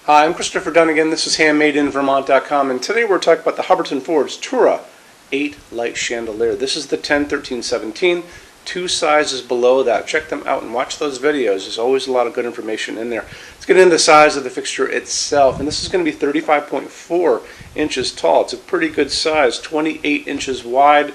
Hi, I'm Christopher Dunnigan. This is HandmadeInVermont.com, and today we're talking about the Hubbardton Ford's Tura 8 light chandelier. This is the 10, 13, 17, two sizes below that. Check them out and watch those videos. There's always a lot of good information in there. Let's get into the size of the fixture itself, and this is going to be 35.4 inches tall. It's a pretty good size, 28 inches wide.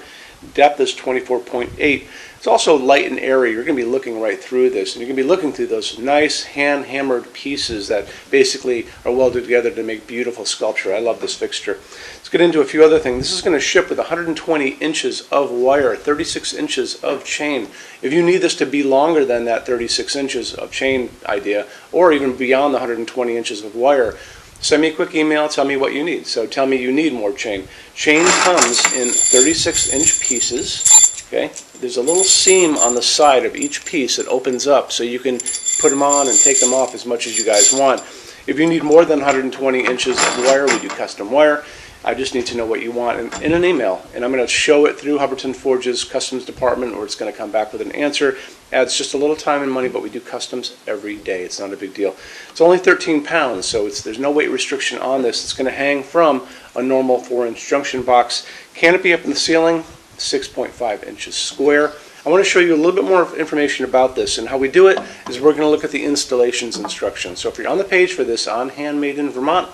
Depth is 24.8. It's also light and airy. You're going to be looking right through this, and you're going to be looking through those nice hand-hammered pieces that basically are welded together to make beautiful sculpture. I love this fixture. Let's get into a few other things. This is going to ship with 120 inches of wire, 36 inches of chain. If you need this to be longer than that 36 inches of chain idea, or even beyond the 120 inches of wire, send me a quick email, tell me what you need. So tell me you need more chain. Chain comes in 36-inch pieces. Okay, there's a little seam on the side of each piece that opens up so you can put them on and take them off as much as you guys want. If you need more than 120 inches of wire, we do custom wire. I just need to know what you want in an email, and I'm going to show it through Hubbardton Forge's customs department, or it's going to come back with an answer. Adds just a little time and money, but we do customs every day. It's not a big deal. It's only 13 pounds, so there's no weight restriction on this. It's going to hang from a normal 4-inch junction box. Canopy up in the ceiling, 6.5 inches square. I want to show you a little bit more information about this, and how we do it is we're going to look at the installations instructions. So if you're on the page for this on Handmade in Vermont,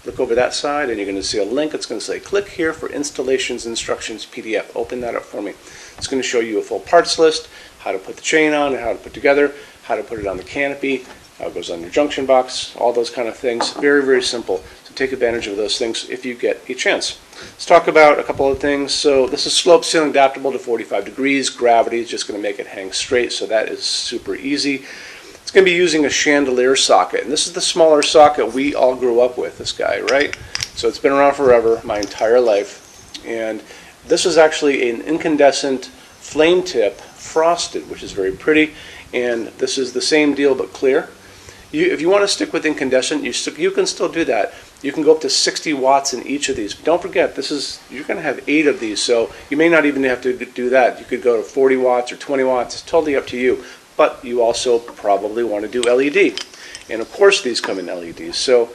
look over that side and you're going to see a link. It's going to say click here for installations instructions PDF. Open that up for me. It's going to show you a full parts list, how to put the chain on and how to put together, how to put it on the canopy, how it goes on your junction box, all those kind of things. Very, very simple. So take advantage of those things if you get a chance. Let's talk about a couple of things. So this is slope ceiling adaptable to 45 degrees. Gravity is just going to make it hang straight, so that is super easy. It's going to be using a chandelier socket, and this is the smaller socket we all grew up with, this guy, right? So it's been around forever, my entire life, and this is actually an incandescent flame tip frosted, which is very pretty, and this is the same deal but clear. If you want to stick with incandescent, you can still do that. You can go up to 60 watts in each of these. But don't forget, you're going to have 8 of these, so you may not even have to do that. You could go to 40 watts or 20 watts. It's totally up to you. But you also probably want to do LED. And of course these come in LEDs. So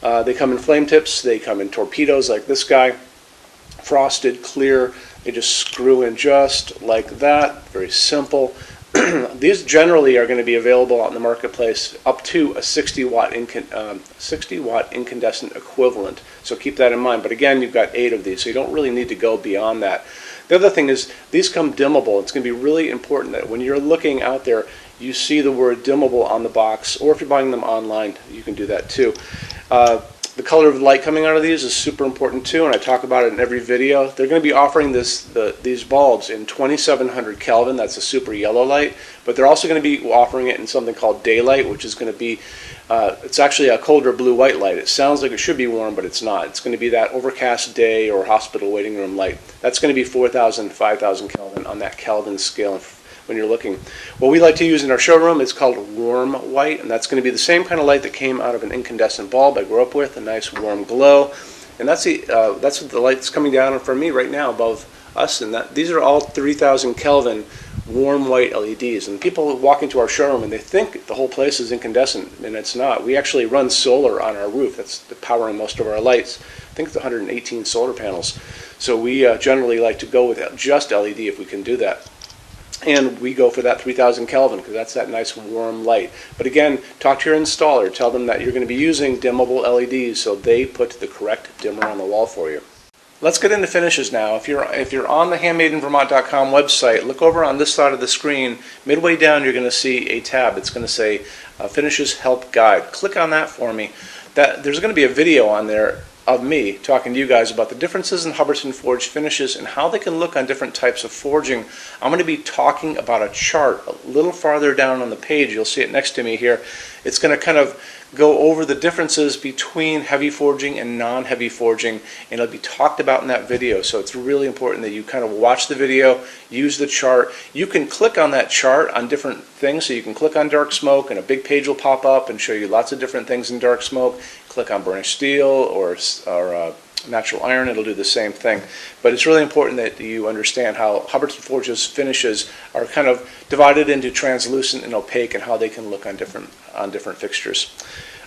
they come in flame tips, they come in torpedoes like this guy, frosted, clear. They just screw in just like that. Very simple. These generally are going to be available out in the marketplace up to a 60 watt incandescent equivalent. So keep that in mind. But again, you've got 8 of these, so you don't really need to go beyond that. The other thing is these come dimmable. It's going to be really important that when you're looking out there, you see the word dimmable on the box, or if you're buying them online, you can do that too. The color of the light coming out of these is super important too, and I talk about it in every video. They're going to be offering these bulbs in 2700 Kelvin. That's a super yellow light, but they're also going to be offering it in something called daylight, which is going to be it's actually a colder blue-white light. It sounds like it should be warm, but it's not. It's going to be that overcast day or hospital waiting room light. That's going to be 4,000, 5,000 Kelvin on that Kelvin scale when you're looking. What we like to use in our showroom is called warm white, and that's going to be the same kind of light that came out of an incandescent bulb I grew up with, a nice warm glow. And that's the light that's coming down from me right now above us, and these are all 3,000 Kelvin warm white LEDs. And people walk into our showroom and they think the whole place is incandescent, and it's not. We actually run solar on our roof. That's powering most of our lights. I think it's 118 solar panels. So we generally like to go with just LED if we can do that. And we go for that 3,000 Kelvin because that's that nice warm light. But again, talk to your installer. Tell them that you're going to be using dimmable LEDs so they put the correct dimmer on the wall for you. Let's get into finishes now. If you're on the HandmadeInVermont.com website, look over on this side of the screen. Midway down, you're going to see a tab. It's going to say Finishes Help Guide. Click on that for me. There's going to be a video on there of me talking to you guys about the differences in Hubbardton Forge finishes and how they can look on different types of forging. I'm going to be talking about a chart a little farther down on the page. You'll see it next to me here. It's going to kind of go over the differences between heavy forging and non-heavy forging, and it'll be talked about in that video. So it's really important that you kind of watch the video, use the chart. You can click on that chart on different things. So you can click on dark smoke and a big page will pop up and show you lots of different things in dark smoke. Click on burnished steel or natural iron, it'll do the same thing. But it's really important that you understand how Hubbardton Forge's finishes are kind of divided into translucent and opaque and how they can look on different fixtures.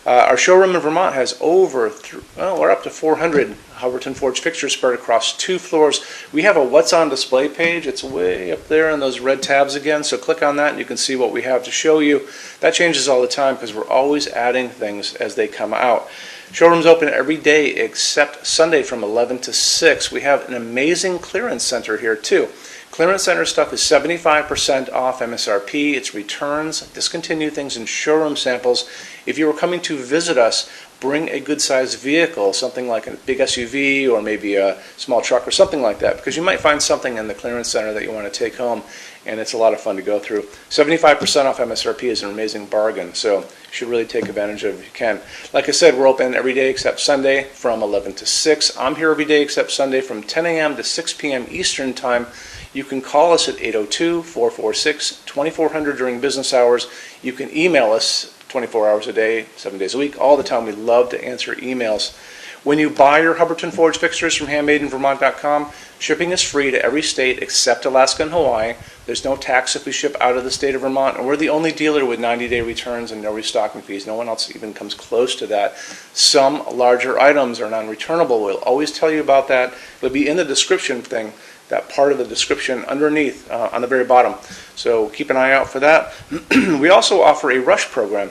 Our showroom in Vermont has we're up to 400 Hubbardton Forge fixtures spread across 2 floors. We have a what's on display page. It's way up there in those red tabs again, so click on that and you can see what we have to show you. That changes all the time because we're always adding things as they come out. Showroom's open every day except Sunday from 11 to 6. We have an amazing clearance center here too. Clearance center stuff is 75% off MSRP. It's returns, discontinued things, and showroom samples. If you were coming to visit us, bring a good-sized vehicle, something like a big SUV or maybe a small truck or something like that, because you might find something in the clearance center that you want to take home, and it's a lot of fun to go through. 75% off MSRP is an amazing bargain, so you should really take advantage of it if you can. Like I said, we're open every day except Sunday from 11 to 6. I'm here every day except Sunday from 10 a.m. to 6 p.m. Eastern Time. You can call us at 802-446-2400 during business hours. You can email us 24 hours a day, 7 days a week, all the time. We love to answer emails. When you buy your Hubbardton Forge fixtures from HandmadeInVermont.com, shipping is free to every state except Alaska and Hawaii. There's no tax if we ship out of the state of Vermont, and we're the only dealer with 90-day returns and no restocking fees. No one else even comes close to that. Some larger items are non-returnable. We'll always tell you about that. It'll be in the description thing, that part of the description underneath on the very bottom. So keep an eye out for that. We also offer a rush program.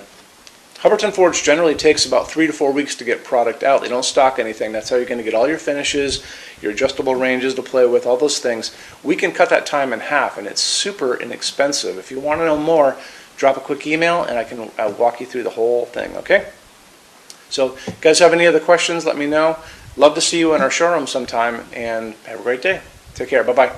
Hubbardton Forge generally takes about 3 to 4 weeks to get product out. They don't stock anything. That's how you're going to get all your finishes, your adjustable ranges to play with, all those things. We can cut that time in half, and it's super inexpensive. If you want to know more, drop a quick email, and I can walk you through the whole thing, okay? So if you guys have any other questions, let me know. Love to see you in our showroom sometime, and have a great day. Take care. Bye-bye.